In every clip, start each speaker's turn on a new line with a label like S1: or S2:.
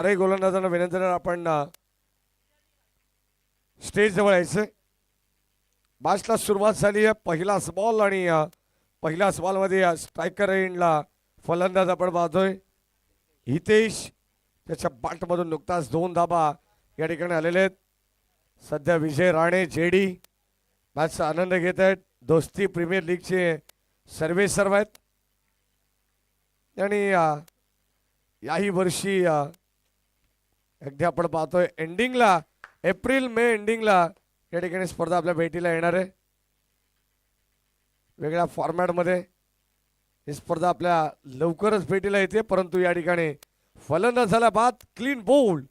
S1: अरे गोलंदाजांना विनंती आहे, आपण स्टेज जवळ यायचं. मॅचला सुरुवात झाली आहे. पहिलाच बॉल आणि पहिल्याच बॉलमध्ये स्ट्रायकर एंडला फलंदाज आपण पाहतोय हितेश. त्याच्या बॅटमधून नुकताच 2 धाबा या ठिकाणी आलेले आहेत. सध्या विजय राणे जेडी मॅचचा आनंद घेत आहेत. दोस्ती प्रीमियर लीगचे सर्वेसर्व आहेत आणि याही वर्षी अगदी आपण पाहतोय एंडिंगला एप्रिल मे एंडिंगला या ठिकाणी स्पर्धा आपल्या भेटीला येणार आहे. वेगळ्या फॉर्मॅटमध्ये ही स्पर्धा आपल्या लवकरच भेटीला येते. परंतु या ठिकाणी फलंदाजाला बाद क्लीन बोल्ड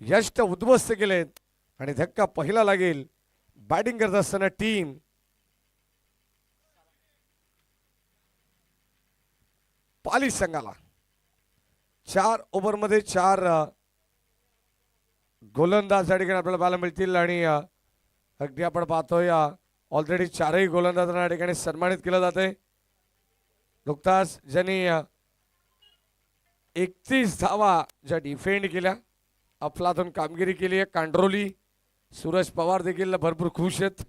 S1: यष्ट उद्ध्वस्त केलेत आणि धक्का पहिला लागेल बॅटिंग करत असताना टीम पाली संघाला. 4 ओव्हरमध्ये 4 गोलंदाज या ठिकाणी आपल्याला पाहायला मिळतील आणि अगदी आपण पाहतोय ऑलरेडी 4ही गोलंदाजांना या ठिकाणी सन्मानित केलं जाते. नुकताच ज्यांनी 31 धावा ज्या डिफेंड केल्या, अफलातून कामगिरी केली आहे. कांड्रोली सूरज पवार देखील भरपूर खुश आहेत.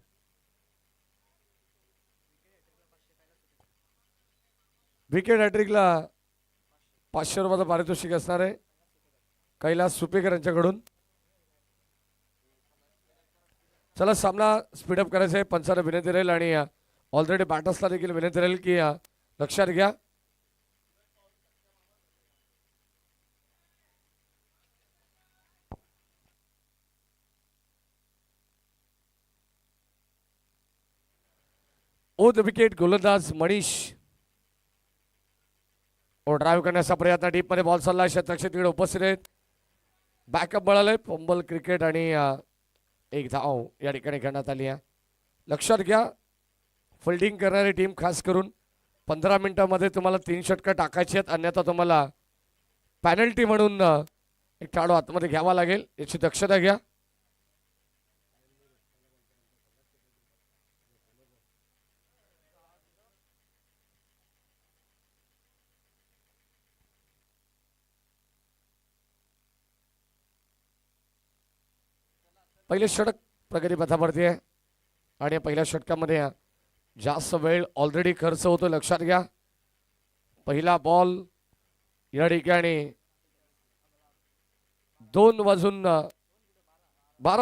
S1: विकेट हॅट्रिकला 500 रुपयाचं पारितोषिक असणार आहे कैलास सुपेकर यांच्याकडून. चला सामना स्पीडअप करायचा आहे. पंचांना विनंती राहील आणि ऑलरेडी बॅटर्सला देखील विनंती राहील की लक्षात घ्या ओ द विकेट गोलंदाज मनीष ड्राईव्ह करण्याचा प्रयत्न. डीपमध्ये बॉल चालला. शतरक्षक तिकडे उपस्थित आहेत. बॅकअप मिळालंय. पंबल क्रिकेट आणि एक धाव या ठिकाणी घेण्यात आली आहे. लक्षात घ्या फिल्डिंग करणारी टीम खास करून 15 मिनिटांमध्ये तुम्हाला 3 षटकं टाकायची आहेत, अन्यथा तुम्हाला पॅनल्टी म्हणून एक खेळाडू आतमध्ये घ्यावा लागेल. याची दक्षता घ्या. पहिले षटक प्रगतीपथावरती आहे आणि पहिल्या षटकामध्ये जास्त वेळ ऑलरेडी खर्च होतो. लक्षात घ्या पहिला बॉल या ठिकाणी 12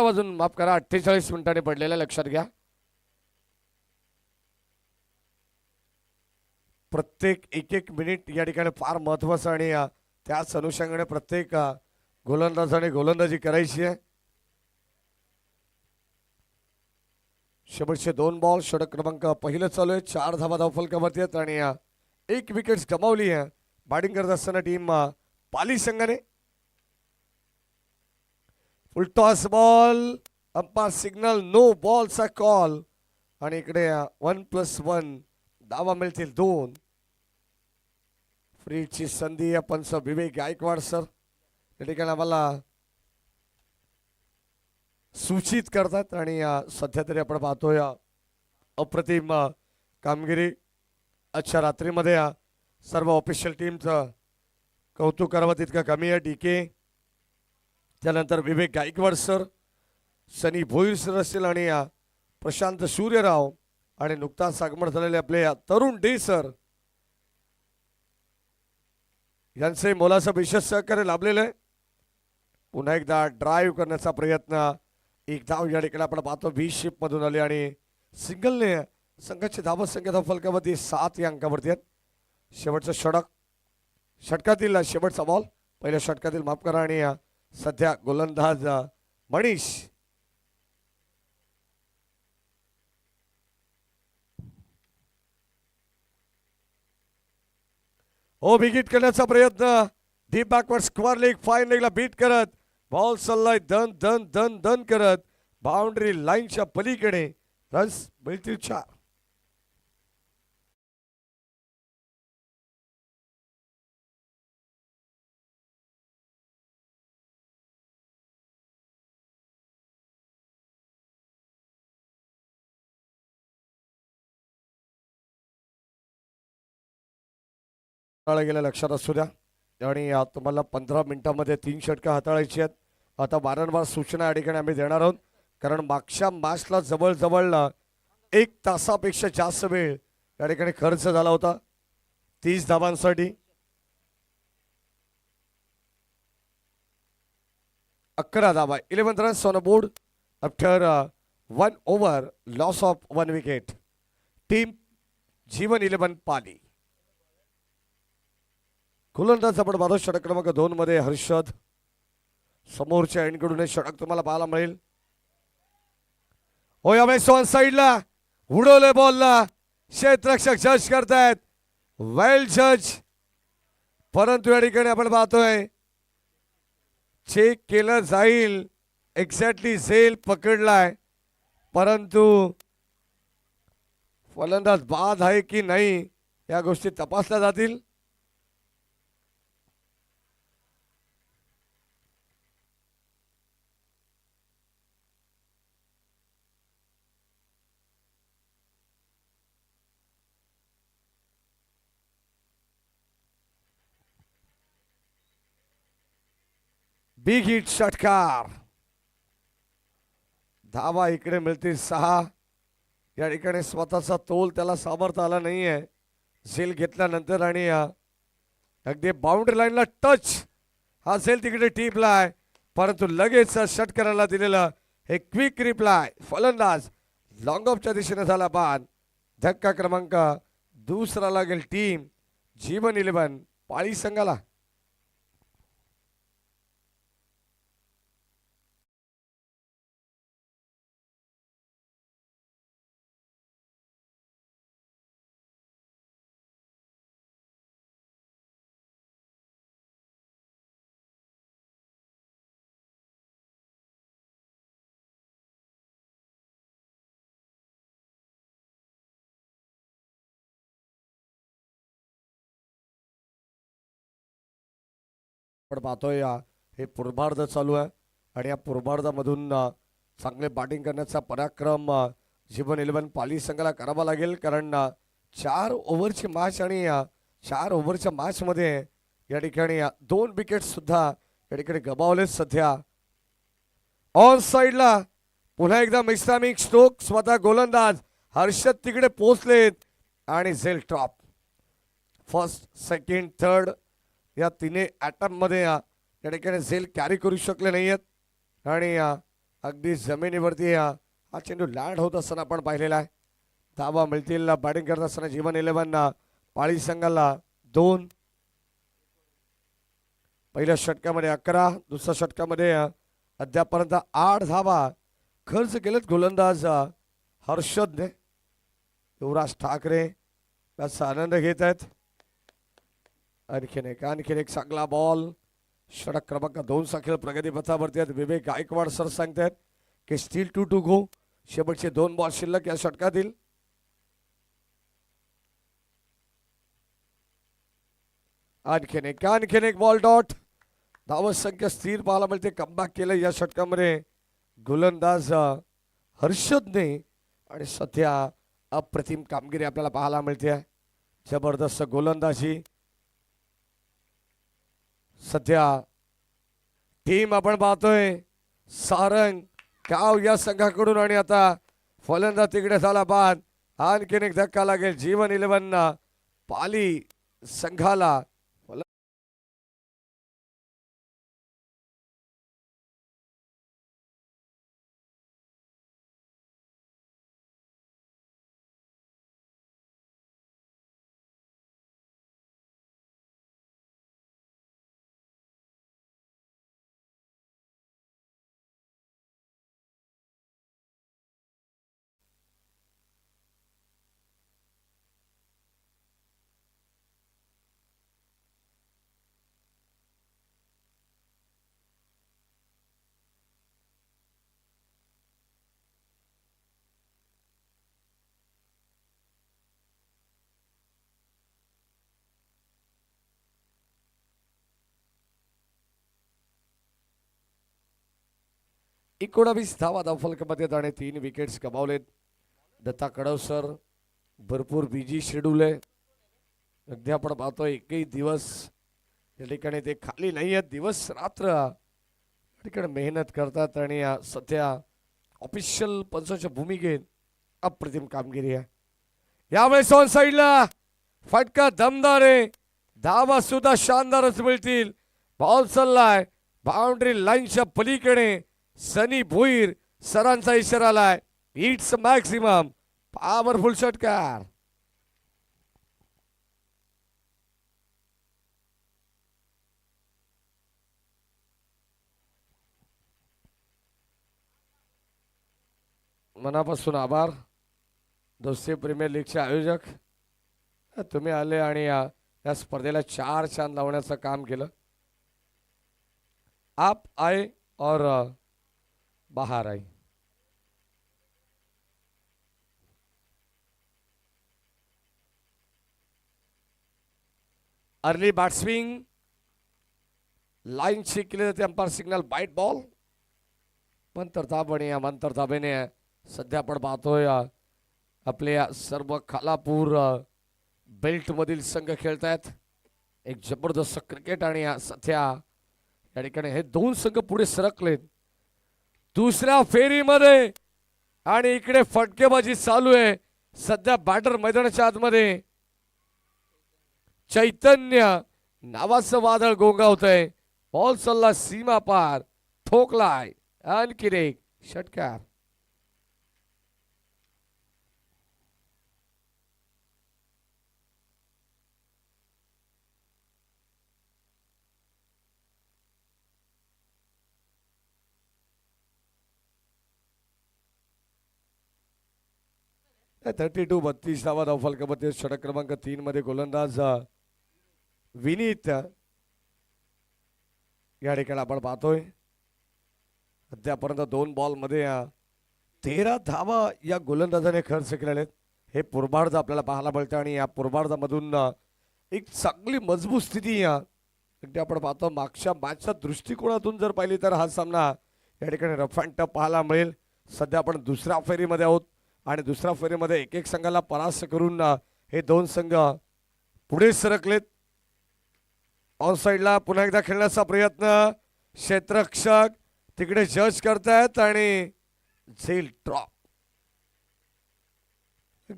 S1: वाजून माफ करा 48 मिनिटांनी पडलेला. लक्षात घ्या प्रत्येक एक मिनिट या ठिकाणी फार महत्वाचं आणि त्याच अनुषंगाने प्रत्येक गोलंदाजाने गोलंदाजी करायची आहे. शेवटचे 2 बॉल षटक क्रमांक पहिलं चालू आहे. 4 धावा धावफलकावरती आहेत आणि 1 विकेट गमावली आहे बॅटिंग करत असताना टीम पाली संघाने. Full toss ball umpire signal no बॉलचा कॉल आणि इकडे 1+1 धावा मिळतील 2. फ्रीची संधी पंच विवेक गायकवाड सर या ठिकाणी आम्हाला सूचित करतात आणि सध्या तरी आपण पाहतोय अप्रतिम कामगिरी. आजच्या रात्रीमध्ये सर्व ऑफिशियल टीमचं कौतुक करावं तितकं कमी आहे. डीके त्यानंतर विवेक गायकवाड सर, सनी भोईर सर असतील आणि प्रशांत सूर्यराव आणि नुकताच आगमन झालेले आपले तरुण डे सर यांचे मोलाचं विशेष सहकार्य लाभलेलं आहे. पुन्हा एकदा ड्राईव्ह करण्याचा प्रयत्न. एक धाव या ठिकाणी आपण पाहतो 20 शिप मधून आले आणि सिंगलने संघाची धाव संख्या फलकावरती 7 या अंकावरती आहेत. शेवटचं षटकातील शेवटचा बॉल पहिल्या षटकातील माफ करा आणि सध्या गोलंदाज मनीष विकेट करण्याचा प्रयत्न. Deep backward square leg fine लेगला बीट करत बॉल चाललाय दन दन दन दन करत बाउंड्री लाईनच्या पलीकडे. रन्स मिळतील 4. गेल्या लक्षात असू द्या आणि तुम्हाला 15 मिनिटांमध्ये 3 षटकं हाताळायची आहेत. आता वारंवार सूचना या ठिकाणी आम्ही देणार आहोत, कारण मागच्या मॅचला जवळजवळ 1 तासापेक्षा जास्त वेळ या ठिकाणी खर्च झाला होता 30 धावांसाठी. 11 धावा, 11 runs on the board after 1 over, loss of 1 wicket. Team जीवन 11 पाली. गोलंदाज आपण पाहतो षटक क्रमांक 2 मध्ये हर्षद. समोरच्या एंडकडून षटक तुम्हाला पाहायला मिळेल. हो यावेळेस ऑन साइडला उडवले बॉलला, क्षेत्ररक्षक जज करतायत, वेल जज. परंतु या ठिकाणी आपण पाहतोय चेक केलं जाईल, एक्झॅक्टली झेल पकडलाय, परंतु फलंदाज बाद आहे की नाही या गोष्टी तपासल्या जातील. बिग हिट षटकार. धावा इकडे मिळतील 6. या ठिकाणी स्वतःचा तोल त्याला सामर्थ्य आला नाहीये झेल घेतल्यानंतर, आणि अगदी बाउंड्री लाईनला टच हा झेल तिकडे टिपलाय, परंतु लगेच षटकाराला दिलेलं हे क्विक रिप्लाय. फलंदाज लॉंग ऑफच्या दिशेने झाला बाद. धक्का क्रमांक 2 लागेल टीम जीवन 11 पाळी संघाला. आपण पाहतोय हे पूर्वार्ध चालू आहे, आणि या पूर्वार्धामधून चांगले बॅटिंग करण्याचा पराक्रम जीवन 11 पाली संघाला करावा लागेल, कारण 4 ओव्हरची मॅच, आणि 4 ओव्हरच्या मॅच मध्ये या ठिकाणी 2 विकेट सुद्धा या ठिकाणी गमावले. सध्या ऑन साइडला पुन्हा एकदा मिस्टामिक स्ट्रोक, स्वतः गोलंदाज हर्षद तिकडे पोहोचलेत, आणि झेल टॉप. फर्स्ट, सेकंड, थर्ड या तिन्ही ॲटम मध्ये या ठिकाणी झेल कॅरी करू शकले नाहीयेत, आणि अगदी जमिनीवरती हा चेंडू लँड होत असताना आपण पाहिलेला आहे. धावा मिळतील बॅटिंग करत असताना जीवन 11 पाळी संघाला 2. पहिल्या षटकामध्ये 11, दुसऱ्या षटकामध्ये अद्यापर्यंत 8 धावा खर्च केलेत गोलंदाज हर्षदने. युवराज ठाकरे याचा आनंद घेत आहेत. आणखीन एक चांगला बॉल. षटक क्रमांक 2 खेळ प्रगतीपथावरती आहेत. विवेक गायकवाड सर सांगतात की स्टील 2 टू गो. शेवटचे 2 बॉल शिल्लक या षटकातील. आणखीन एक बॉल डॉट. धाव संख्या स्थिर पाहायला मिळते. कमबॅक केलं या षटकामध्ये गोलंदाज हर्षदने, आणि सध्या अप्रतिम कामगिरी आपल्याला पाहायला मिळते. जबरदस्त गोलंदाजी सध्या टीम आपण पाहतोय सारंग गाव या संघाकडून, आणि आता फलंदाज तिकडे झाला बाद. आणखीन एक धक्का लागेल जीवन 11 पाली संघाला. एकोणावीस धावा धावफलकामध्ये आणि 3 विकेट्स गमावलेत. दत्ता कडवसर भरपूर बिजी शेड्यूल आहे. अगदी आपण पाहतोय एकही दिवस या ठिकाणी ते खाली नाही आहेत, दिवस रात्र या ठिकाणी मेहनत करतात आणि सध्या ऑफिशियल पंचाच्या भूमिकेत अप्रतिम कामगिरी आहे. यावेळेस ऑन साईडला फटका दमदार आहे, धावा सुद्धा शानदारच मिळतील. बॉल चाललाय बाउंड्री लाईनच्या पलीकडे. सनी भोईर सरांचा इशारा आलाय, इट्स मॅक्सिमम. पॉवरफुल षटकार. मनापासून आभार दोस्ती प्रीमियर लीगचे आयोजक, तुम्ही आले आणि या स्पर्धेला 4 चांद लावण्याचं काम केलं. आप आए और बाहर आए. Early bat swing line check केली जाते, अंपायर सिग्नल बाईट बॉल. मंतर ताबेने सध्या आपण पाहतोय आपल्या सर्व खालापूर बेल्ट मधील संघ खेळतायत. एक जबरदस्त क्रिकेट आणि सध्या या ठिकाणी हे 2 संघ पुढे सरकलेत दुसऱ्या फेरीमध्ये आणि इकडे फटकेबाजी चालू आहे. सध्या बॅटर मैदानाच्या आतमध्ये चैतन्य नावाचं वादळ गोंगावतंय. बॉल चालला सीमा पार, ठोकलाय आणखी एक षटकार. या 32 धावा धावफलकामध्ये षटक क्रमांक 3 मध्ये गोलंदाज विनीत या ठिकाणी आपण पाहतोय. अद्यापर्यंत 2 बॉल मध्ये 13 धावा या गोलंदाजाने खर्च केलेले आहेत. हे पूर्वार्ध आपल्याला पाहायला मिळतं आणि या पूर्वार्धामधून एक चांगली मजबूत स्थिती अगदी आपण पाहतो. मागच्या मॅचच्या दृष्टिकोनातून जर पाहिली तर हा सामना या ठिकाणी रफ अँड टफ पाहायला मिळेल. सध्या आपण दुसऱ्या फेरीमध्ये आहोत आणि दुसऱ्या फेरीमध्ये एक संघाला परास्त करून हे 2 संघ पुढे सरकलेत. ऑन साइडला पुन्हा एकदा खेळण्याचा प्रयत्न, क्षेत्ररक्षक तिकडे जज करतायत आणि झेल ड्रॉप.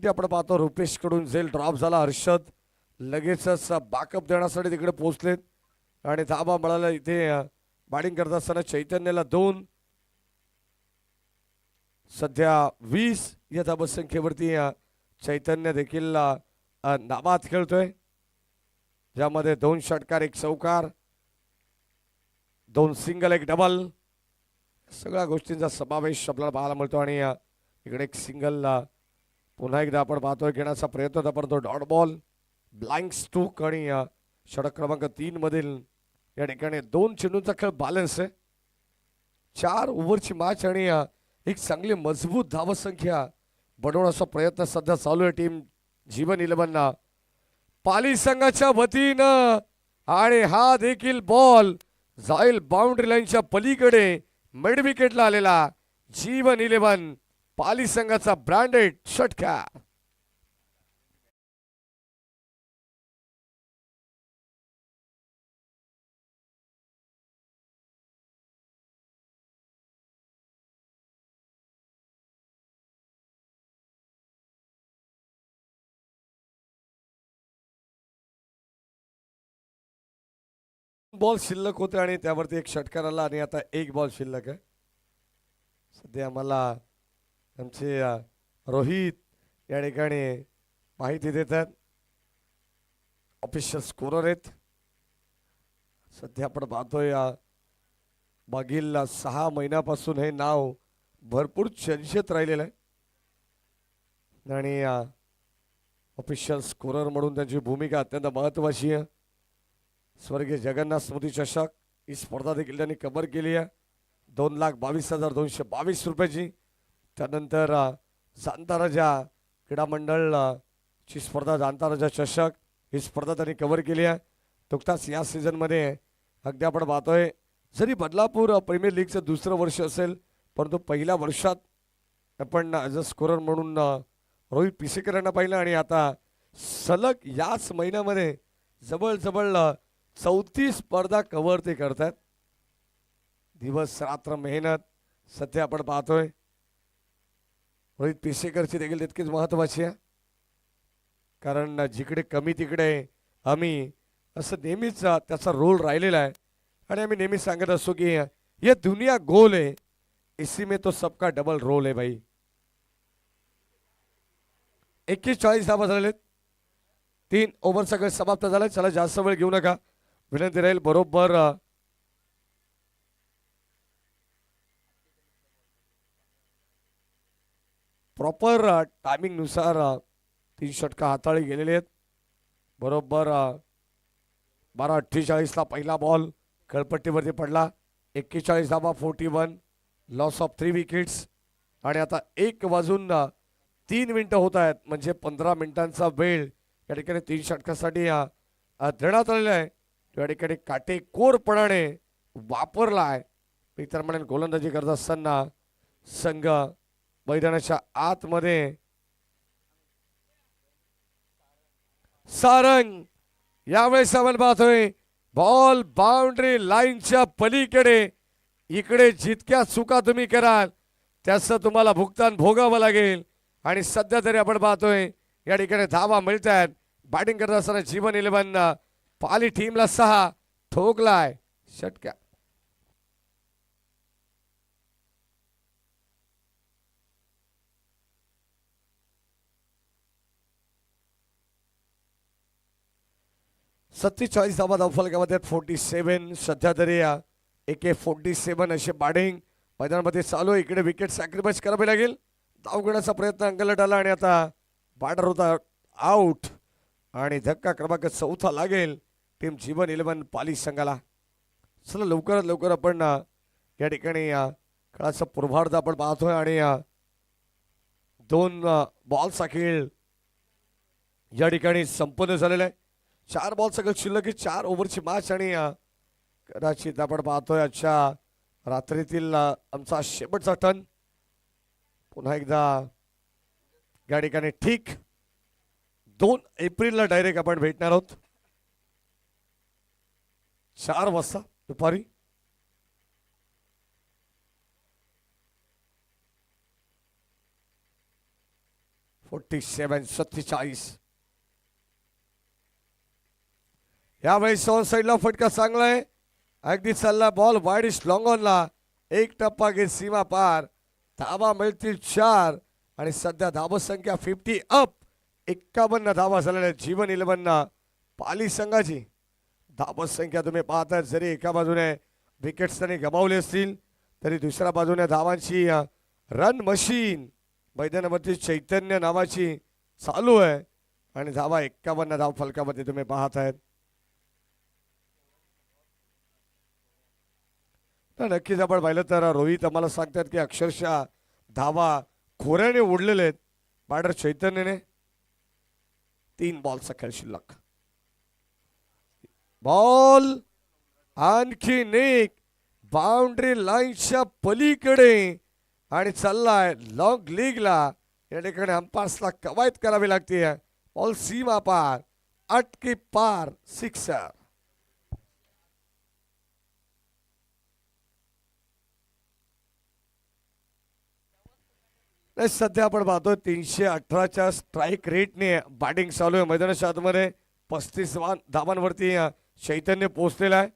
S1: आपण पाहतो रुपेश कडून झेल ड्रॉप झाला. हर्षद लगेचच बॅकअप देण्यासाठी तिकडे पोहोचलेत आणि धाबा मिळाला. इथे बॅटिंग करत असताना चैतन्याला 2, सध्या 20 या धावसंख्येवरती चैतन्य देखील नाबाद खेळतोय, ज्यामध्ये 2 षटकार 1 चौकार 2 सिंगल 1 डबल सगळ्या गोष्टींचा समावेश आपल्याला पाहायला मिळतो. आणि इकडे एक सिंगल पुन्हा एकदा आपण पाहतोय घेण्याचा प्रयत्न होता, परंतु डॉट बॉल ब्लाइंक स्ट्रोक आणि षटक क्रमांक 3 मधील या ठिकाणी 2 चेंडूंचा खेळ बॅलन्स आहे. 4 ओव्हरची मॅच आणि एक चांगली मजबूत धावसंख्या बनवण्याचा प्रयत्न सध्या चालू आहे टीम जीवन 11 पाली संघाच्या वतीनं. आणि हा देखील बॉल जाईल बाउंड्री लाईनच्या पलीकडे. मिड विकेटला आलेला जीवन 11 पाली संघाचा ब्रँडेड षटकार. बॉल शिल्लक होते आणि त्यावरती एक षटकार आला आणि आता 1 बॉल शिल्लक आहे. सध्या आम्हाला आमचे रोहित या ठिकाणी माहिती देतात. ऑफिशियल स्कोरर आहेत. सध्या आपण पाहतोय मागील 6 महिन्यापासून हे नाव भरपूर चर्चेत राहिलेलं आहे आणि ऑफिशियल स्कोरर म्हणून त्यांची भूमिका अत्यंत महत्त्वाची आहे. स्वर्गीय जगन्नाथ स्मृती चषक ही स्पर्धा देखील त्यांनी कव्हर केली आहे 2,22,222 रुपयाची. त्यानंतर जाणता राजा क्रीडा मंडळ ची स्पर्धा जाणता राजा चषक ही स्पर्धा त्यांनी कव्हर केली आहे. नुकताच या सीझनमध्ये अगदी आपण पाहतोय जरी बदलापूर प्रीमियर लीगचं दुसरं वर्ष असेल, परंतु पहिल्या वर्षात आपण ॲज अ स्कोरर म्हणून रोहित पिसेकर यांना पाहिलं आणि आता सलग याच महिन्यामध्ये जवळजवळ 34 स्पर्धा कव्हर ते करतात. दिवस रात्र मेहनत सध्या आपण पाहतोय. रोहित पिसेकरची देखील तितकीच महत्वाची आहे, कारण जिकडे कमी तिकडे आम्ही असं नेहमीच त्याचा रोल राहिलेला आहे. आणि आम्ही नेहमी सांगत असतो की ये दुनिया गोल है, इसी में तो सबका डबल रोल है भाई. 41 धावा झालेत. 3 ओव्हरचा खेळ समाप्त झालाय. चला जास्त वेळ घेऊ नका, विनंती राहील बरोबर प्रॉपर टायमिंग नुसार 3 षटका हाताळी गेलेले आहेत. बरोबर 12:48 ला पहिला बॉल खेळपट्टीवरती पडला. 41 धावा, 41 लॉस ऑफ 3 विकेट्स. आणि आता 1 वाजून 3 मिनिटं होत आहेत, म्हणजे 15 मिनिटांचा वेळ या ठिकाणी 3 षटकासाठी देण्यात आलेला आहे. या ठिकाणी काटेकोरपणाने वापरला आहे. मी तर म्हणेन गोलंदाजी करत असताना संघ मैदानाच्या आतमध्ये सारंग. यावेळेस आपण पाहतोय बॉल बाउंड्री लाईनच्या पलीकडे. इकडे जितक्या चुका तुम्ही कराल त्याचं तुम्हाला भुगतान भोगावं लागेल. आणि सध्या तरी आपण पाहतोय या ठिकाणी धावा मिळत आहेत. बॅटिंग करत असताना जीवन 11 पाली टीमला 6 ठोकलाय षटक्या. सत्तेचाळीस धावा धावफलकामध्ये 47. सध्या तरी AK-47 असे बॅटिंग मैदानामध्ये चालू आहे. इकडे विकेट सॅक्रिफाईस करावी लागेल. धाव घेण्याचा प्रयत्न अंगलट आला आणि आता बॅटर होता आउट. आणि धक्का क्रमांक 4 लागेल टीम जीवन 11 पाली संघाला. चला लवकरात लवकर आपण या ठिकाणी खेळाचा पूर्वार्ध आपण पाहतोय. आणि 2 बॉलचा खेळ या ठिकाणी संपन्न झालेला आहे. 4 बॉल सगळं शिल्लक आहे. 4 ओव्हरची मॅच. आणि कदाचित आपण पाहतोय आजच्या रात्रीतील आमचा शेवटचा टर्न. पुन्हा एकदा या ठिकाणी ठीक 2 एप्रिलला डायरेक्ट आपण भेटणार आहोत 4 वाजता दुपारी. सत्तेचाळीस. यावेळेस ऑन साईडला फटका चांगला आहे. अगदी चालला बॉल वाईड लॉंग ऑनला. 1 टप्पा घेत सीमा पार. धावा मिळतील 4. आणि सध्या धाव संख्या 50 अप. 51 धावा झालेल्या जीवन 11 पाली संघाची. धाव संख्या तुम्ही पाहता, जरी एका बाजूने विकेट्स त्यांनी गमावले असतील तरी दुसऱ्या बाजूने धावांची रन मशीन मैदानावरती चैतन्य नावाची चालू आहे. आणि धावा 51 धाव फलकामध्ये तुम्ही पाहत आहेत. नक्कीच आपण पाहिलं तर रोहित आम्हाला सांगतात की अक्षरशः धावा खोऱ्याने ओढलेले आहेत बॅटर चैतन्यने. 3 बॉलचा खेळ शिल्लक. बॉल आणखीन एक बाउंड्री लाईनच्या पलीकडे आणि चाललाय लॉंग लीगला. या ठिकाणी अंपायर्सला कवायत करावी लागते. बॉल सीमा पार, अटकी पार, सिक्सर. सध्या आपण पाहतो 318च्या स्ट्राईक रेटने बॅटिंग चालू आहे मैदानाच्या आतमध्ये. 35 धावांवरती चैतन्य पोहोचलेला आहे.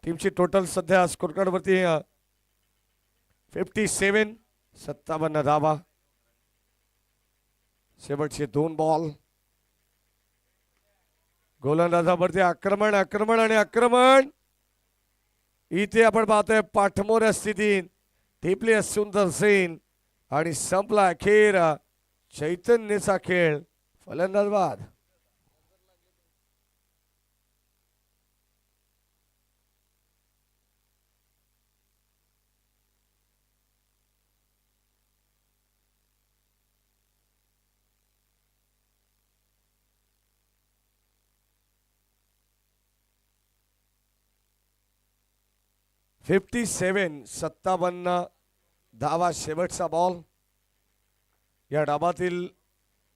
S1: टीमची टोटल सध्या स्कोर कार्ड वरती 57. 57 धावा. शेवटचे 2 बॉल. गोलंदाजावरती आक्रमण आक्रमण आणि आक्रमण. इथे आपण पाहतोय पाठमोऱ्या स्थितीत टिपले सुंदर सेन. आणि संपला अखेर चैतन्यचा खेळ. फलंदाज बाद. फिफ्टी 57 धावा शेवटचा बॉल. या डाबातील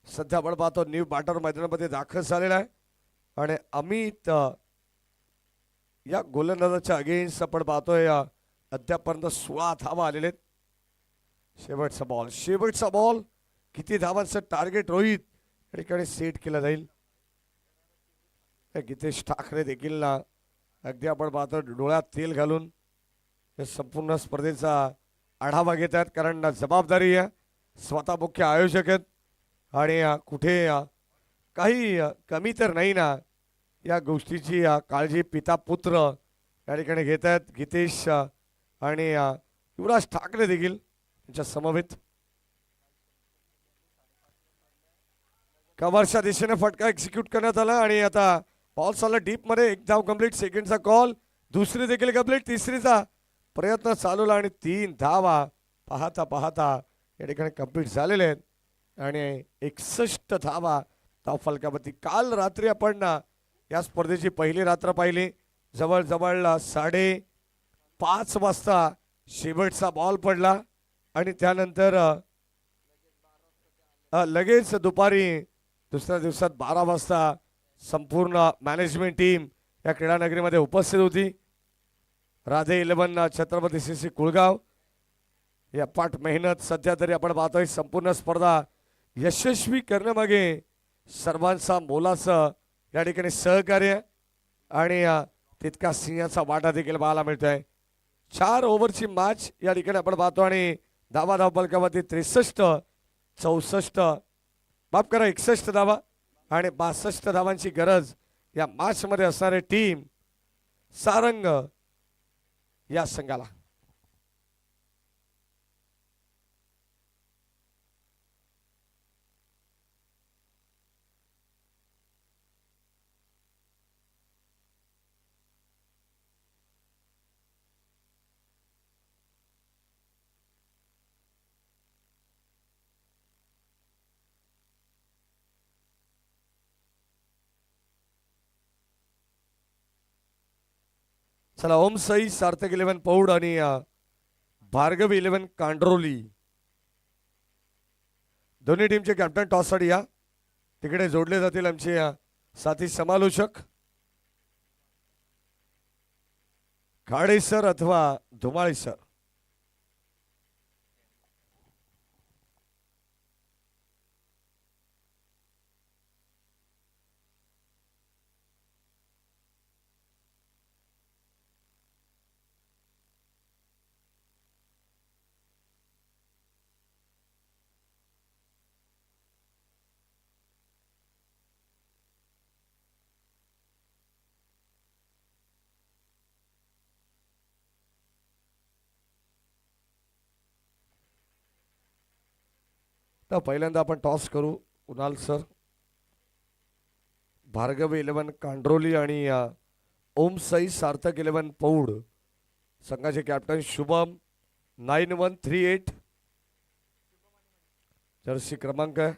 S1: सध्या आपण पाहतो न्यू बॅटर मैदानामध्ये दाखल झालेला आहे. आणि अमित या गोलंदाजाच्या अगेन्स्ट आपण पाहतोय अद्यापर्यंत 16 धावा आलेले आहेत. शेवटचा बॉल किती धावांचं टार्गेट रोहित या ठिकाणी सेट केलं जाईल. गीतेश ठाकरे देखील ना अगदी आपण पाहतो डोळ्यात तेल घालून या संपूर्ण स्पर्धेचा आढावा घेत आहेत, कारण जबाबदारी आहे, स्वतः मुख्य आयोजक आहेत आणि कुठे काही कमी तर नाही ना या गोष्टीची काळजी पिता पुत्र या ठिकाणी घेत आहेत. गीतेश आणि युवराज ठाकरे देखील त्यांच्या समवेत. कव्हरच्या दिशेने फटका एक्झिक्यूट करण्यात आला आणि आता बॉल चालला डीप मध्ये. एक धाव कंप्लीट. सेकंडचा कॉल, दुसरी देखील कंप्लीट. तिसरीचा प्रयत्न चालवला आणि 3 धावा पाहता पाहता या ठिकाणी कंप्लीट झालेले आहेत आणि 61 धावा धाव फलकावरती. काल रात्री आपण या स्पर्धेची पहिली रात्र पाहिली. जवळजवळ 5:30 वाजता शेवटचा बॉल पडला आणि त्यानंतर लगेच दुपारी दुसऱ्या दिवसात 12 वाजता संपूर्ण मॅनेजमेंट टीम या क्रीडानगरीमध्ये उपस्थित होती. राधे 11 छत्रपती सीसी कुळगाव या पाठ मेहनत सध्या तरी आपण पाहतोय संपूर्ण स्पर्धा यशस्वी करण्यामागे सर्वांचा मोलाचं या ठिकाणी सहकार्य आणि तितका सिंहाचा वाटा देखील पाहायला मिळतोय. 4 ओव्हरची मॅच या ठिकाणी आपण पाहतो आणि धावा धाव फलकावरती 63, 64 माफ करा 61 धावा आणि 62 धावांची गरज या मॅच मध्ये असणारे टीम सारंग या संघाला. चला ओम साई सार्थक 11 पौड आणि भार्गव 11 कांड्रोली दोन्ही टीमचे कॅप्टन टॉससाठी या तिकडे जोडले जातील आमचे साथी समालोचक खाडे सर अथवा धुमाळे सर. तर पहिल्यांदा आपण टॉस करू. कुणाल सर, भार्गव 11 कांड्रोली आणि ओम साई सार्थक 11 पौड संघाचे कॅप्टन शुभम 9138 जर्सी क्रमांक आहे.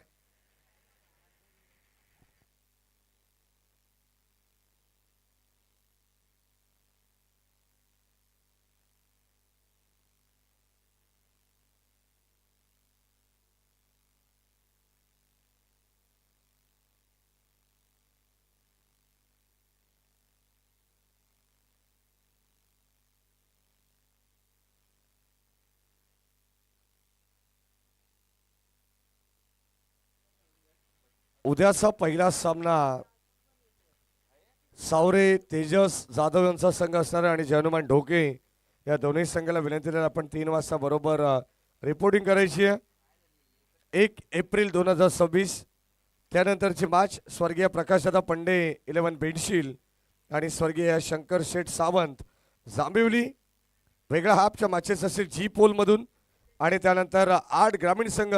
S1: उद्याचा पहिला सामना सावरे तेजस जाधव यांचा संघ असणार आणि जयनुमान ढोके या दोन्ही संघाला विनंती केली आपण 3 वाजता बरोबर रिपोर्टिंग करायची आहे. 1 एप्रिल 2026 त्यानंतरची मॅच स्वर्गीय प्रकाशदादा पंडे 11 बेंडशील आणि स्वर्गीय शंकर शेठ सावंत जांभिवली. वेगळा हाफच्या मॅचेस असतील जी पोल मधून आणि त्यानंतर 8 ग्रामीण संघ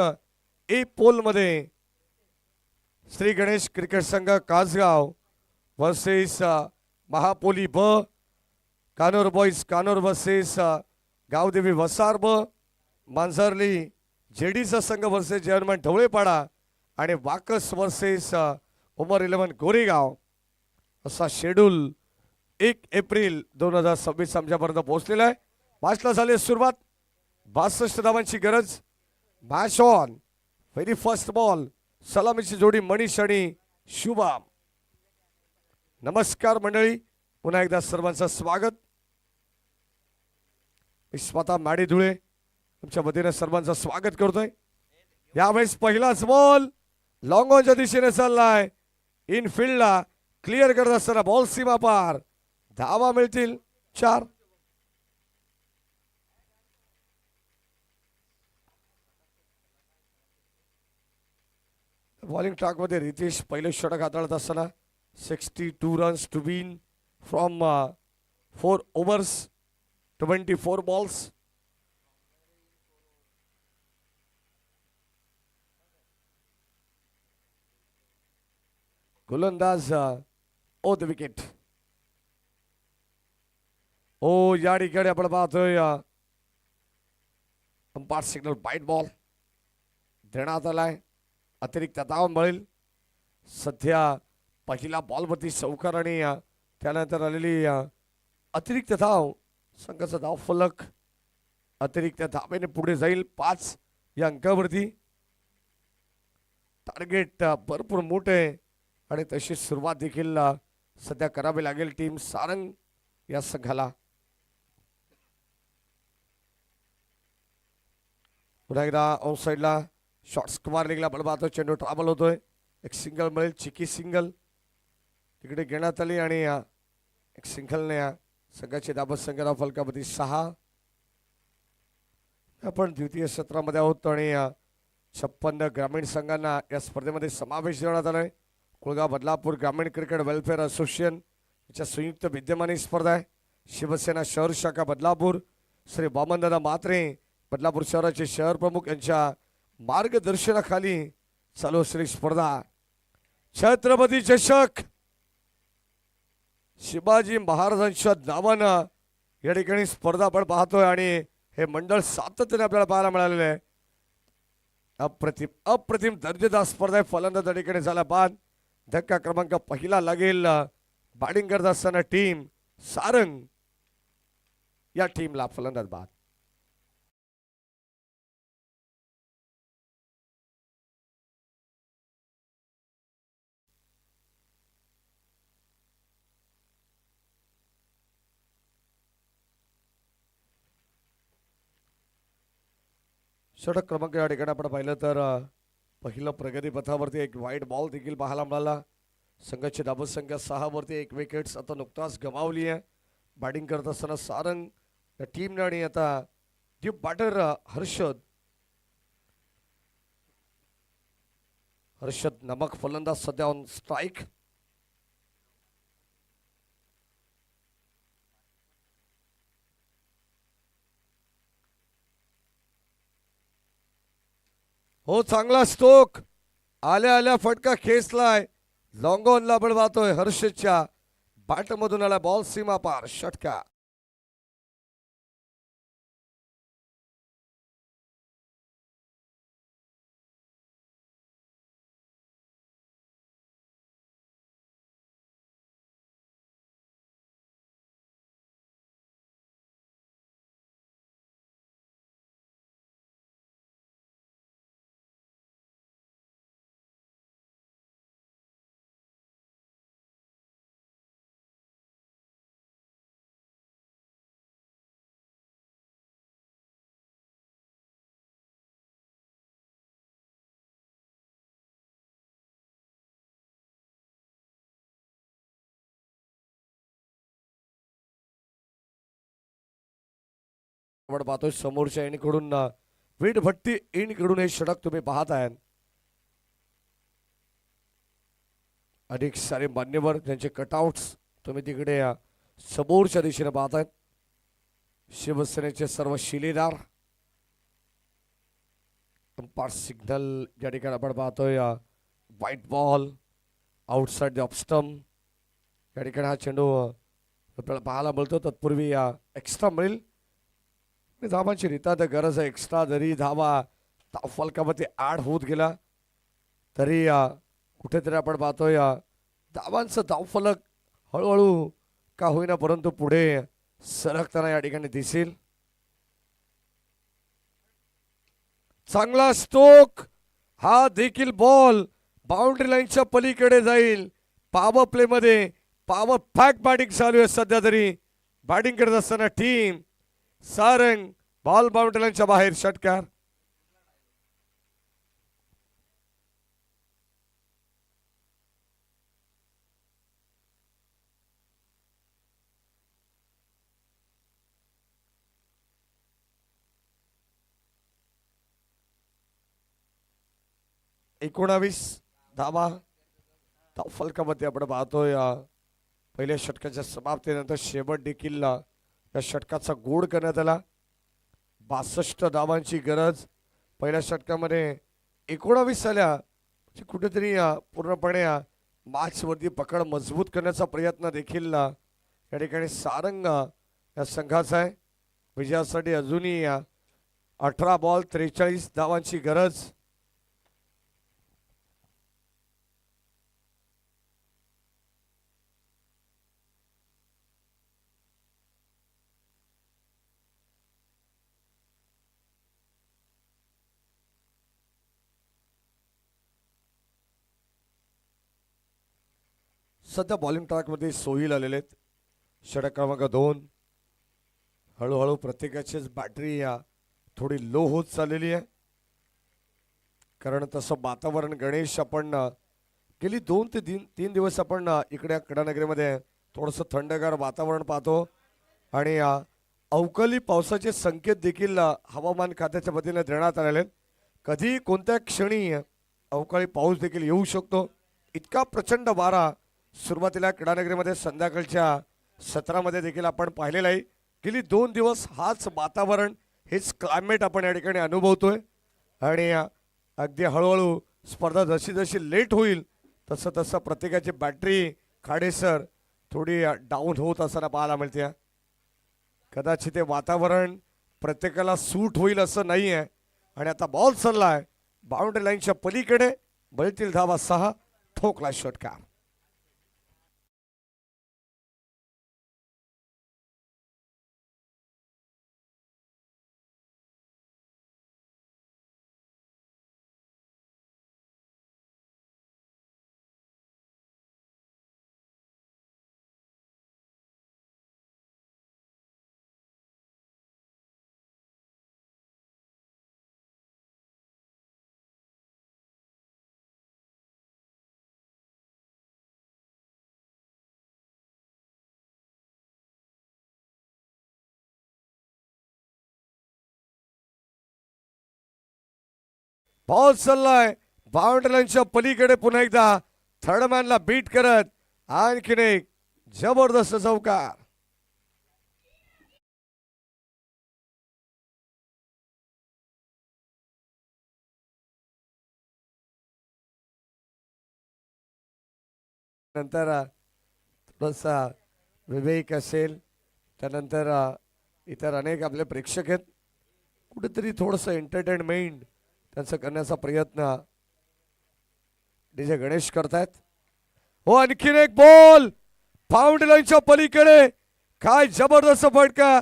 S1: ए पोल मध्ये श्री गणेश क्रिकेट संघ कासगाव वर्सेस महापोली ब, कानोर बॉईज कानोर वर्सेस गावदेवी वसार ब, मांजरली जेडीचा संघ वर्सेस जयनुमान ढवळेपाडा आणि वाकस वर्सेस उमर 11 गोरेगाव असा शेड्यूल 1 एप्रिल 2026 आमच्यापर्यंत पोहोचलेला आहे. मॅचला झाली सुरुवात. 62 धावांची गरज. Match on. Very first ball. सलामीची जोडी मनीष आणि शुभम. नमस्कार मंडळी, पुन्हा एकदा सर्वांचं स्वागत. मी स्वतः माडी धुळे तुमच्या वतीने सर्वांचं स्वागत करतोय. यावेळेस पहिलाच बॉल लॉंग ऑनच्या दिशेने चाललाय. इनफिल्डला क्लिअर करत असताना बॉल सीमा पार. धावा मिळतील 4. बॉलिंग ट्रॅक मध्ये रितेश पहिले षटक हाताळत असताना 62 runs to win from 4 overs 24 balls. गोलंदाज ओ द विकेट. ओ या ठिकाणी आपण पाहतोय अंपायर सिग्नल बाईट बॉल देण्यात आलाय. अतिरिक्त धाव मिळेल. सध्या पहिला बॉलवरती चौकार आणि त्यानंतर आलेली अतिरिक्त धाव संघाचा धाव फलक अतिरिक्त धावेने पुढे जाईल 5 या अंकावरती. टार्गेट भरपूर मोठे आणि तशी सुरुवात देखील सध्या करावी लागेल टीम सारंग या संघाला. पुन्हा एकदा ऑन साइडला शॉट्स कुमार लिगला बळ पाहतो. चेंडू ट्रॅव्हल होतोय. एक सिंगल मिळेल. चिकी सिंगल तिकडे घेण्यात आली आणि एक सिंगलने संघाची धाबत संघाला फलकामध्ये 6. आपण द्वितीय सत्रामध्ये आहोत आणि 56 ग्रामीण संघांना या स्पर्धेमध्ये समावेश करण्यात आलाय. कुळगाव बदलापूर ग्रामीण क्रिकेट वेलफेअर असोसिएशन याच्या संयुक्त विद्यमानी स्पर्धा आहे. शिवसेना शहर शाखा बदलापूर श्री वामनदादा म्हात्रे बदलापूर शहराचे शहर प्रमुख यांच्या मार्गदर्शनाखाली चालू असलेली स्पर्धा छत्रपती चषक शिवाजी महाराजांच्या नावानं या ठिकाणी स्पर्धा आपण पाहतोय आणि हे मंडळ सातत्याने आपल्याला पाहायला मिळालेलं आहे. अप्रतिम दर्जेदार स्पर्धा आहे. फलंदाज या ठिकाणी झाला बाद. धक्का क्रमांक पहिला लागेल. बॅटिंग करत असताना टीम सारंग या टीमला फलंदाज बाद. षटक क्रमांक या ठिकाणी आपण पाहिलं तर पहिलं प्रगती पथावरती एक वाईट बॉल देखील पाहायला मिळाला. संघाची धाबत संख्या 6 वरती 1 विकेट्स आता नुकताच गमावली आहे. बॅटिंग करत असताना सारंग या टीमने आणि आता डीप बॅटर हर्षद नमक फलंदाज सध्या ऑन स्ट्राईक. हो चांगला स्टोक आल्या आल्या फटका खेचलाय. लॉंग ऑनला आपण पाहतोय हर्षदच्या बॅटमधून आला बॉल सीमा पार षटका. आपण पाहतोय समोरच्या इनकडून वीटभट्टी इनकडून हे षटक तुम्ही पाहत आहात. अधिक सारे मान्यवर त्यांचे कटआउट्स तुम्ही तिकडे समोरच्या दिशेने पाहतायत. शिवसेनेचे सर्व शिलेदार. अंपायर सिग्नल या ठिकाणी आपण पाहतोय white ball outside the off stump. या ठिकाणी हा चेंडू आपल्याला पाहायला मिळतो. तत्पूर्वी एक्स्ट्रा मिळेल. धावांची रितात गरज आहे. एक्स्ट्रा जरी धावा फलकामध्ये ऍड होत गेला तरी कुठेतरी आपण पाहतोय धावांचं धावफलक हळूहळू का होईना परंतु पुढे सरकताना या ठिकाणी दिसेल. चांगला स्ट्रोक. हा देखील बॉल बाउंड्री लाईनच्या पलीकडे जाईल. पॉवर प्ले मध्ये पॉवर पॅक बॅटिंग चालू आहे सध्या तरी. बॅटिंग करत असताना टीम सारंग बॉल बाउंड्रीच्या बाहेर षटकार. एकोणावीस धावा फलकामध्ये आपण पाहतोय. पहिल्या षटकाच्या समाप्तीनंतर शेवट देखील या षटकाचा गोड करण्यात आला. 62 धावांची गरज पहिल्या षटकामध्ये 19 आल्या. म्हणजे कुठेतरी पूर्णपणे मॅच वरती पकड मजबूत करण्याचा प्रयत्न देखील या ठिकाणी सारंग या संघाचा आहे. विजयासाठी अजूनही 18 बॉल 43 धावांची गरज. सध्या बॉलिंग ट्रॅकमध्ये सोहिल आलेले आहेत. षटक क्रमांक 2. हळूहळू प्रत्येकाचीच बॅटरी थोडी लो होत चाललेली आहे. कारण तसं वातावरण गणेश आपण गेली 2 ते 3 दिवस आपण इकडे क्रीडानगरीमध्ये थोडंसं थंडगार वातावरण पाहतो. आणि अवकाळी पावसाचे संकेत देखील हवामान खात्याच्या वतीने देण्यात आलेले आहेत. कधी कोणत्या क्षणी अवकाळी पाऊस देखील येऊ शकतो. इतका प्रचंड वारा सुरुवातीला क्रीडानगरीमध्ये संध्याकाळच्या सत्रामध्ये देखील आपण पाहिलेलं आहे. गेली 2 दिवस हाच वातावरण हेच क्लायमेट आपण या ठिकाणी अनुभवतोय. आणि अगदी हळूहळू स्पर्धा जशी जशी लेट होईल तसं तसं प्रत्येकाची बॅटरी खाडेसर थोडी डाऊन होत असताना पाहायला मिळते. कदाचित ते वातावरण प्रत्येकाला सूट होईल असं नाही आहे. आणि आता बॉल चाललाय बाउंड्री लाईनच्या पलीकडे. बळीतील धावा 6. ठोकला षटकार. बॉल चाललाय बाउंड्री लाईनच्या पलीकडे. पुन्हा एकदा थर्डमॅनला बीट करत आणखीन एक जबरदस्त चौकार. नंतर थोडासा विवेक असेल, त्यानंतर इतर अनेक आपले प्रेक्षक आहेत. कुठेतरी थोडंसं एंटरटेनमेंट त्यांचं करण्याचा प्रयत्न डीजे गणेश करतायत. हो आणखीन एक बॉल बाउंड्री लाईनच्या पलीकडे. काय जबरदस्त फटका.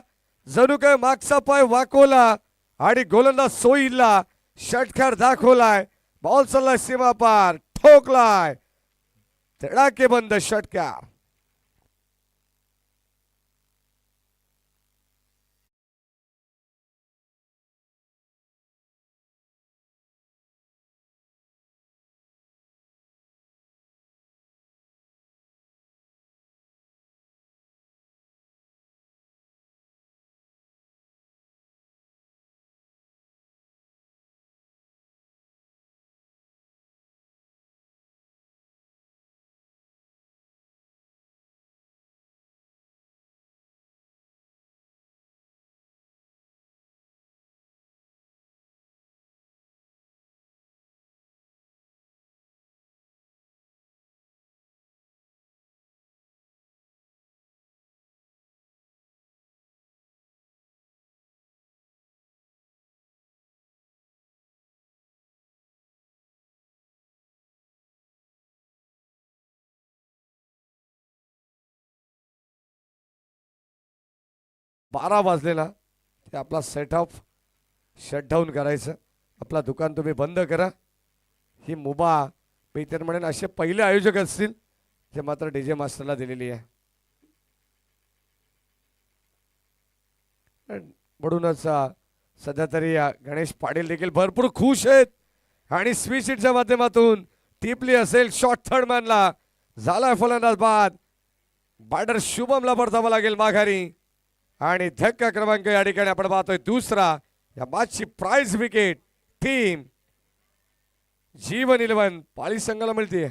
S1: जणू काय मागचा पाय वाकवला आणि गोलंदाज सोईलला षटकार दाखवलाय. बॉल चाललाय सीमा पार. ठोकलाय धडाकेबंद षटकार. बारा वाजलेला ते आपला सेट ऑफ शटडाऊन करायचं. आपला दुकान तुम्ही बंद करा. ही मुभा मी तर म्हणेन असे पहिले आयोजक असतील जे मात्र डीजे मास्टरला दिलेली आहे. म्हणूनच सध्या तरी गणेश पाटील देखील भरपूर खुश आहेत आणि स्वीच हिटच्या माध्यमातून टिपली असेल शॉट थर्ड मॅनला झालाय फलंदाज बाद. बॅटर शुभमला परतावा लागेल माघारी आणि धक्का क्रमांक या ठिकाणी आपण पाहतोय दुसरा. या मॅचची प्राइज विकेट टीम जीवन 11 पाली संघाला मिळते.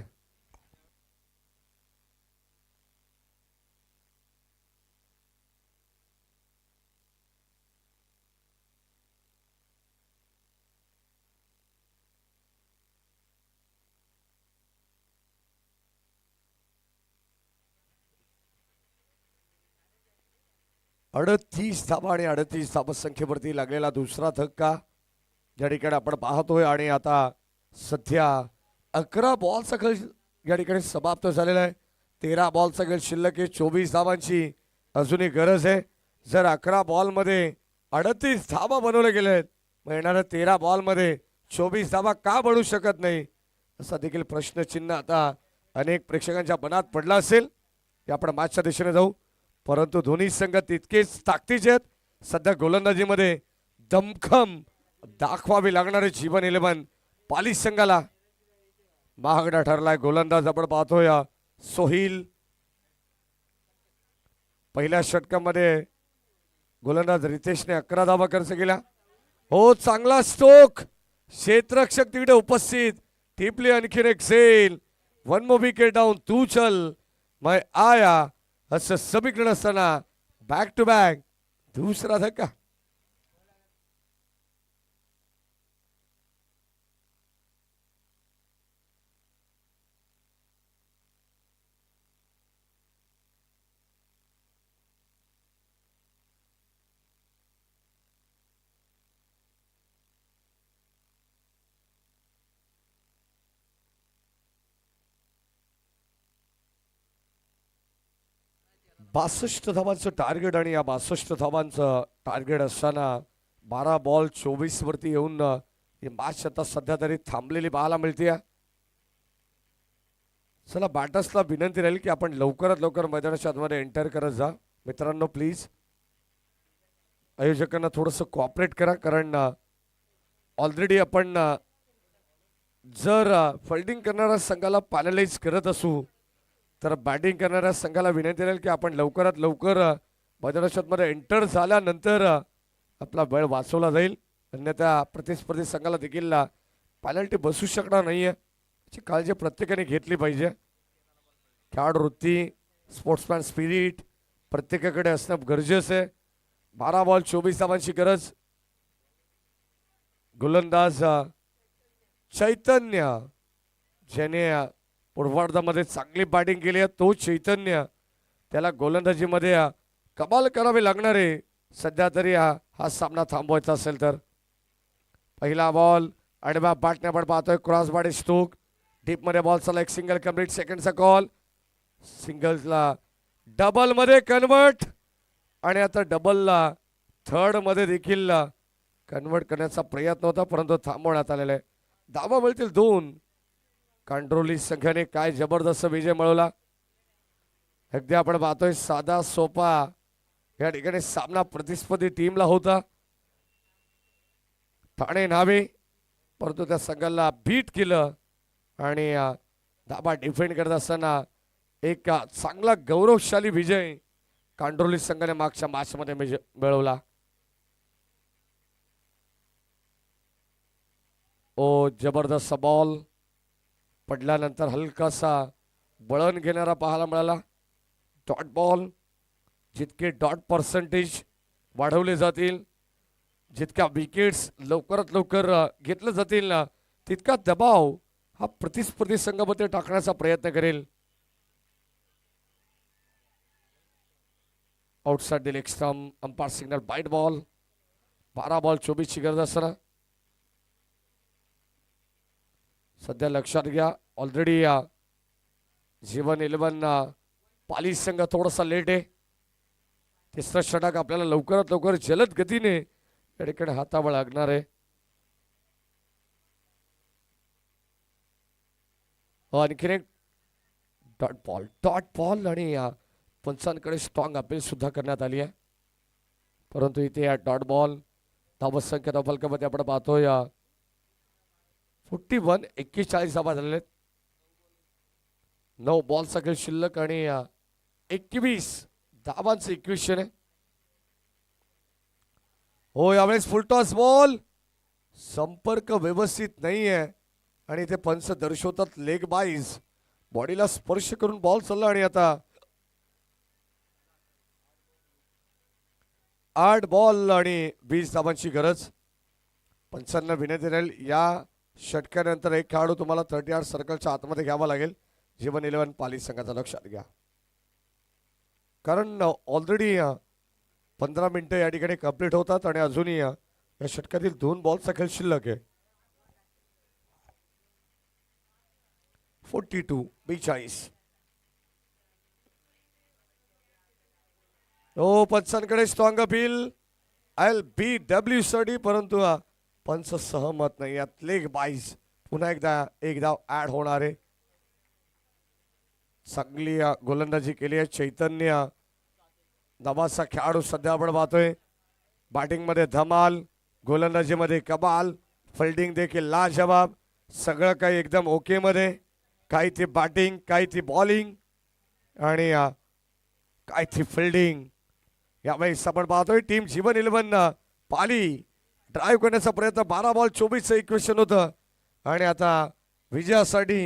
S1: अडतीस धाबा आणि 38 धाबा संख्येवरती लागलेला दुसरा धक्का या ठिकाणी आपण पाहतोय. आणि आता सध्या 11 बॉलचा खेळ या ठिकाणी समाप्त झालेला आहे. 13 बॉलचा खेळ शिल्लक आहे. 24 धाबांची अजूनही गरज आहे. जर 11 बॉलमध्ये 38 धाबा बनवले गेलेत मग येणाऱ्या 13 बॉलमध्ये 24 धाबा का बनू शकत नाही असा देखील प्रश्नचिन्ह आता अनेक प्रेक्षकांच्या मनात पडला असेल. की आपण मॅचच्या दिशेने जाऊ, परंतु दोन्ही संघ तितकेच ताकदीचे आहेत. सध्या गोलंदाजीमध्ये दमखम दाखवावी लागणारे जीवन 11 पाली संघाला महागडा ठरलाय. गोलंदाज आपण पाहतोय सोहिल. पहिल्या षटकामध्ये गोलंदाज रितेशने 11 धावा खर्च केला. हो, चांगला स्ट्रोक, क्षेत्ररक्षक तिकडे उपस्थित. टिपली आणखीन एक सेल. वन मोर विकेट डाऊन, तू चल मैं आया असं समीकरण असताना बॅक टू बॅक दुसरा धक्का. बासष्ट धावांचं टार्गेट आणि या 62 धावांचं टार्गेट असताना 12 बॉल 24 वरती येऊन ही मॅच आता सध्या तरी थांबलेली पाहायला मिळते. चला, बॅटर्सला विनंती राहील की आपण लवकरात लवकर मैदानाच्या आतमध्ये एंटर करत जा मित्रांनो. प्लीज आयोजकांना थोडंसं कॉपरेट करा, कारण ऑलरेडी आपण जर फिल्डिंग करणाऱ्या संघाला पॅनलाइज करत असू तर बॅटिंग करणाऱ्या संघाला विनंती राहील की आपण लवकरात लवकर मैदानाच्या आतमध्ये एंटर झाल्यानंतर आपला वेळ वाचवला जाईल. अन्यथा प्रतिस्पर्धी संघाला देखील पेनल्टी बसू शकणार नाहीये. याची काळजी प्रत्येकाने घेतली पाहिजे. खेळाडू वृत्ती, स्पोर्ट्समॅन स्पिरिट प्रत्येकाकडे असणं गरजेचं आहे. 12 बॉल 24 धावांची गरज. गोलंदाज चैतन्य ज्याने पूर्वार्धामध्ये चांगली बॅटिंग केली आहे, तो चैतन्य त्याला गोलंदाजीमध्ये कमाल करावी लागणार आहे सध्या तरी हा सामना थांबवायचा असेल तर. पहिला बॉल आणि बॅटने आपण पाहतोय क्रॉस बॉडी स्ट्रोक. डीपमध्ये बॉल चालला, एक सिंगल कंप्लीट. सेकंडचा कॉल, सिंगल्सला डबलमध्ये कन्वर्ट आणि आता डबलला थर्डमध्ये देखील कन्वर्ट करण्याचा प्रयत्न होता परंतु थांबवण्यात आलेला आहे. धावा मिळतील 2. कांड्रोली संघाने काय जबरदस्त विजय मिळवला. अगदी आपण पाहतोय साधा सोपा या ठिकाणी सामना प्रतिस्पर्धी टीमला होता. ठाणे नावे, परंतु त्या संघाला बीट केलं आणि धाबा डिफेंड करत असताना एक चांगला गौरवशाली विजय कांड्रोली संघाने मागच्या मॅचमध्ये मिळवला. ओ, जबरदस्त बॉल पडल्यानंतर हलकासा वळण घेणारा पाहायला मिळाला. Dot ball. जितके डॉट पर्सेंटेज वाढवले जातील, जितक्या विकेट्स लवकरात लवकर घेतले जातील ना, तितका दबाव हा प्रतिस्पर्धी संघामध्ये टाकण्याचा प्रयत्न करेल. Outside the leg stump, umpire signal wide ball. 12 ball 24 ची गरज असताना सध्या लक्षात घ्या ऑलरेडी जीवन 11 पाली संघ थोडासा लेट आहे. तिसरा षटक आपल्याला लवकरात लवकर जलद गतीने या ठिकाणी हातावर लागणार आहे. आणखीन एक डॉट बॉल आणि पंचांकडे स्ट्रॉंग अपील सुद्धा करण्यात आली आहे, परंतु इथे या डॉट बॉल धावसंख्या फलकामध्ये आपण पाहतोय 41 41 धावा झालेले आहेत. 9 बॉलचा खेळ शिल्लक आणि 21 धावांचं इक्वेशन आहे. हो, यावेळेस फुलटॉस बॉल संपर्क व्यवस्थित नाही आहे आणि ते पंच दर्शवतात लेग बाईज, बॉडीला स्पर्श करून बॉल चालला आणि आता 8 बॉल आणि 20 धावांची गरज. पंचांना विनंती राहील, या षटकानंतर एक खेळाडू तुम्हाला 30 सर्कलच्या आतमध्ये घ्यावा लागेल. जीवन 11 पाली संघाचं लक्षात घ्या, कारण ऑलरेडी 15 मिनिटं या ठिकाणी कंप्लीट होतात आणि अजूनही या षटकातील 2 बॉलचा खेळ शिल्लक आहे. 42 हो, पंचांकडे स्ट्रॉंग अपील LBW साठी, परंतु पंच सहमत नाही. यात लेग बाईज पुन्हा एक धाव ऍड होणार आहे. चांगली गोलंदाजी केली आहे चैतन्य नावाचा खेळाडू सध्या आपण पाहतोय. बॅटिंग मध्ये धमाल, गोलंदाजीमध्ये कमाल, फिल्डिंग देखील लाजवाब, सगळं काही एकदम ओके मध्ये. काही ती बॅटिंग, काही ती बॉलिंग आणि काय ती फिल्डिंग. यावेळेस आपण पाहतोय टीम जीवन 11 पाली ड्राईव्ह करण्याचा प्रयत्न. 12 बॉल 24चं इक्वेशन होतं आणि आता विजयासाठी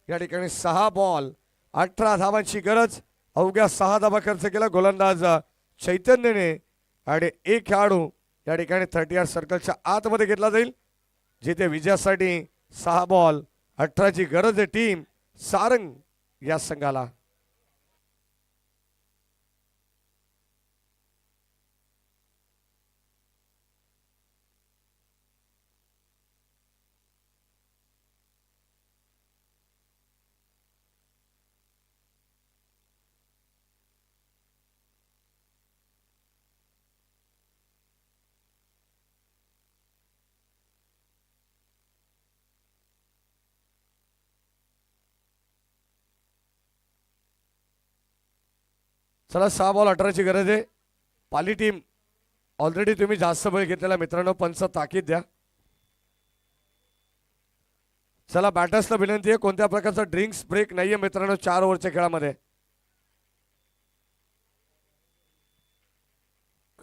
S1: या ठिकाणी 6 बॉल 18 धावांची गरज. अवघ्या 6 धावा खर्च केला गोलंदाज चैतन्यने आणि एक खेळाडू या ठिकाणी 30 सर्कलच्या आतमध्ये घेतला जाईल, जिथे विजयासाठी 6 बॉल 18ची गरज आहे टीम सारंग या संघाला. चला, 6 बॉल 18ची गरज आहे. पाली टीम ऑलरेडी तुम्ही जास्त वेळ घेतलेला मित्रांनो, पंच ताकीद द्या. चला, बॅटर्सला विनंती आहे, कोणत्या प्रकारचा ड्रिंक्स ब्रेक नाहीये मित्रांनो 4 ओव्हरच्या खेळामध्ये.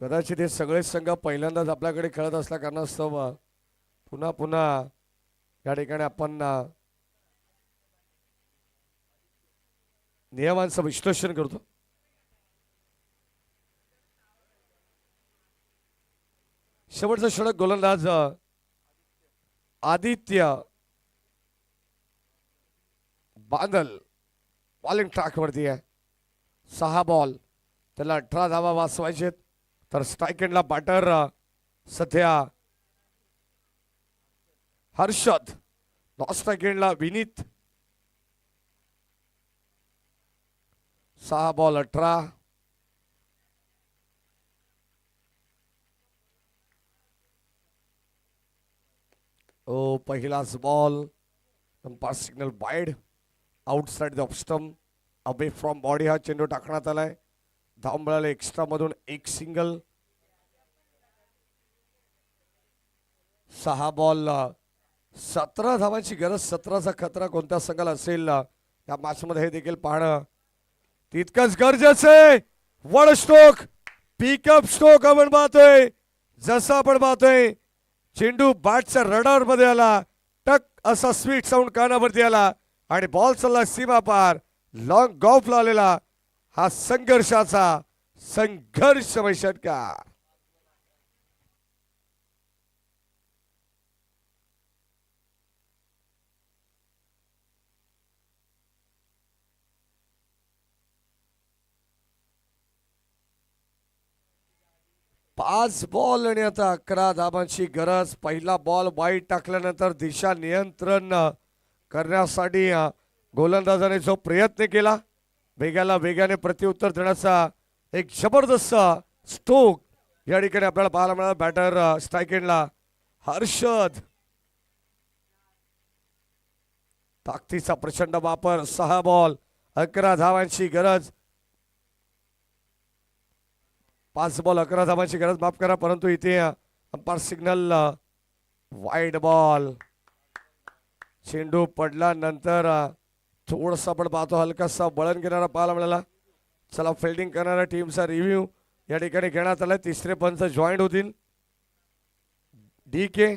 S1: कदाचित हे सगळे संघ पहिल्यांदाच आपल्याकडे खेळत असल्या कारणास्तव पुन्हा पुन्हा या ठिकाणी आपण नियमांचं विश्लेषण करतो. शेवटचा षटक गोलंदाज आदित्य बादल बॉलिंग ट्रॅक वरती आहे. 6 बॉल, त्याला 18 धावा वाचवायचे. तर स्ट्राईक एंडला बॅटर सध्या हर्षद, नॉन स्ट्राईक एंडला विनीत. 6 बॉल 18. ओ, पहिलाच ball, umpire signal wide, outside the off stump, away from body हा चेंडू टाकण्यात आलाय. धाव मिळाले एक्स्ट्रा मधून एक सिंगल. 6 बॉल 17 धावांची गरज. 17चा खतरा कोणत्या संघाला असेल या मॅच मध्ये हे देखील पाहणं तितकंच गरजेचं आहे. वन स्ट्रोक, पिकअप स्ट्रोक आपण पाहतोय. जसं आपण पाहतोय चेंडू बॅटच्या रडार मध्ये आला, टक असा स्वीट साऊंड कानावरती आला आणि बॉल चालला सीमा पार. लॉंग गॉफला आलेला हा संघर्षाचा संघर्षमय षटकार. पाच बॉल आणि आता 11 धावांची गरज. पहिला बॉल वाईट टाकल्यानंतर दिशा नियंत्रण करण्यासाठी गोलंदाजाने जो प्रयत्न केला, वेगाने प्रत्युत्तर देण्याचा एक जबरदस्त स्ट्रोक या ठिकाणी आपल्याला पाहायला मिळाला. बॅटर स्ट्राईक एंडला हर्षद, ताकदीचा प्रचंड वापर. 6 बॉल 11 धावांची गरज. 5 बॉल 11 धावांची गरज, माफ करा, परंतु इथे अंपायर सिग्नल वाईड बॉल. चेंडू पडला नंतर थोडंसं आपण पाहतो हलकासा वळण घेणारा पाहायला मिळाला. चला फिल्डिंग करणाऱ्या टीमचा रिव्ह्यू या ठिकाणी घेण्यात आला. तिसरे पंच जॉईंट होतील. DK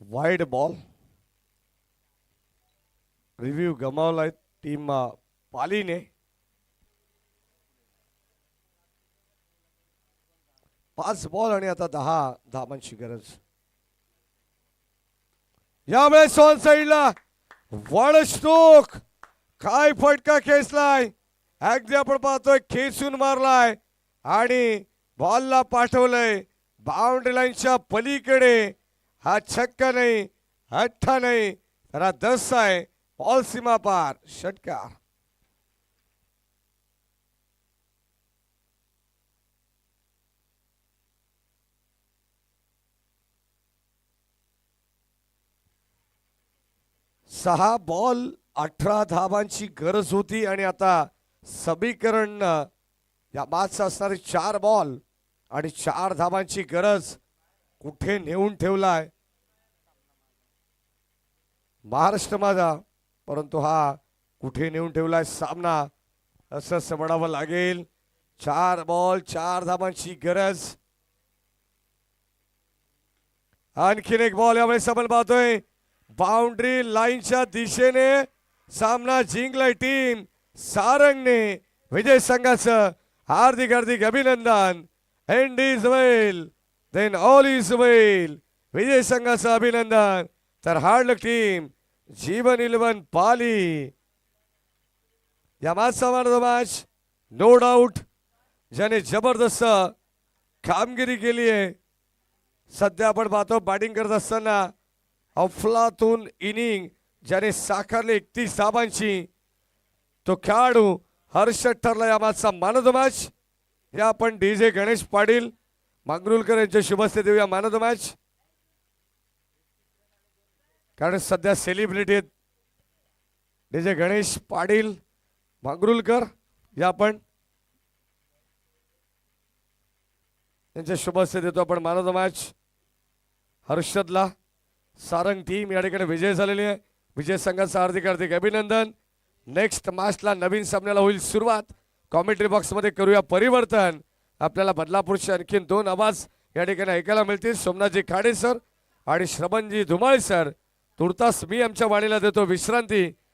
S1: wide ball. रिव्ह्यू गमावलाय टीम पालीने. 5 बॉल आणि आता 10 धावांची गरज. यावेळेस ऑन साईडला वड स्ट्रोक. काय फटका खेचलाय. अगदी आपण पाहतोय खेचून मारलाय आणि बॉलला पाठवलंय बाउंड्री लाईनच्या पलीकडे. हा छक्का नाही, अठ्ठा नाही, तर हा 10 आहे. बॉल सीमा पार, षटकार. सहा बॉल 18 धावांची गरज होती आणि आता समीकरण या मॅचचा असणारे 4 बॉल आणि 4 धावांची गरज कुठे नेऊन ठेवलाय महाराष्ट्र माझा, परंतु हा कुठे नेऊन ठेवलाय सामना असं समजावं लागेल. 4 बॉल 4 धावांची गरज. आणखीन एक बॉल यावेळेस आपण पाहतोय बाउंड्री लाईनच्या दिशेने. सामना जिंकलाय टीम सारंगने. विजय संघाचं हार्दिक हार्दिक अभिनंदन. End is well then all is well. विजय संघाचं अभिनंदन. तर हार्ड टीम जीवन 11 पाली या मॅच नो डाऊट ज्याने जबरदस्त कामगिरी केली आहे. सध्या आपण पाहतो बॅटिंग करत असताना अफलातून इनिंग ज्याने साकारले 31 धावांची, तो खेळाडू हर्षद ठरला या मॅचचा मॅन ऑफ द मॅच. या आपण DJ गणेश पाटील मांगरुळकर यांच्या शुभ हस्ते देऊया मॅन ऑफ द मॅच, कारण सध्या सेलिब्रिटी आहेत. DJ गणेश पाटील मांगरुळकर या आपण यांच्या शुभ हस्ते देतो आपण मॅन ऑफ द मॅच हर्षदला. सारंग टीम या ठिकाणी विजय झालेली आहे. विजय संघाचं हार्दिक हार्दिक अभिनंदन. नेक्स्ट मॅचला नवीन सामन्याला होईल सुरुवात. कॉमेंट्री बॉक्समध्ये करूया परिवर्तन. आपल्याला बदलापूरचे आणखीन 2 आवाज या ठिकाणी ऐकायला मिळतील. सोमनाथजी खाडे सर आणि श्रवणजी धुमाळे सर. तुर्तास मी आमच्या वाणीला देतो विश्रांती.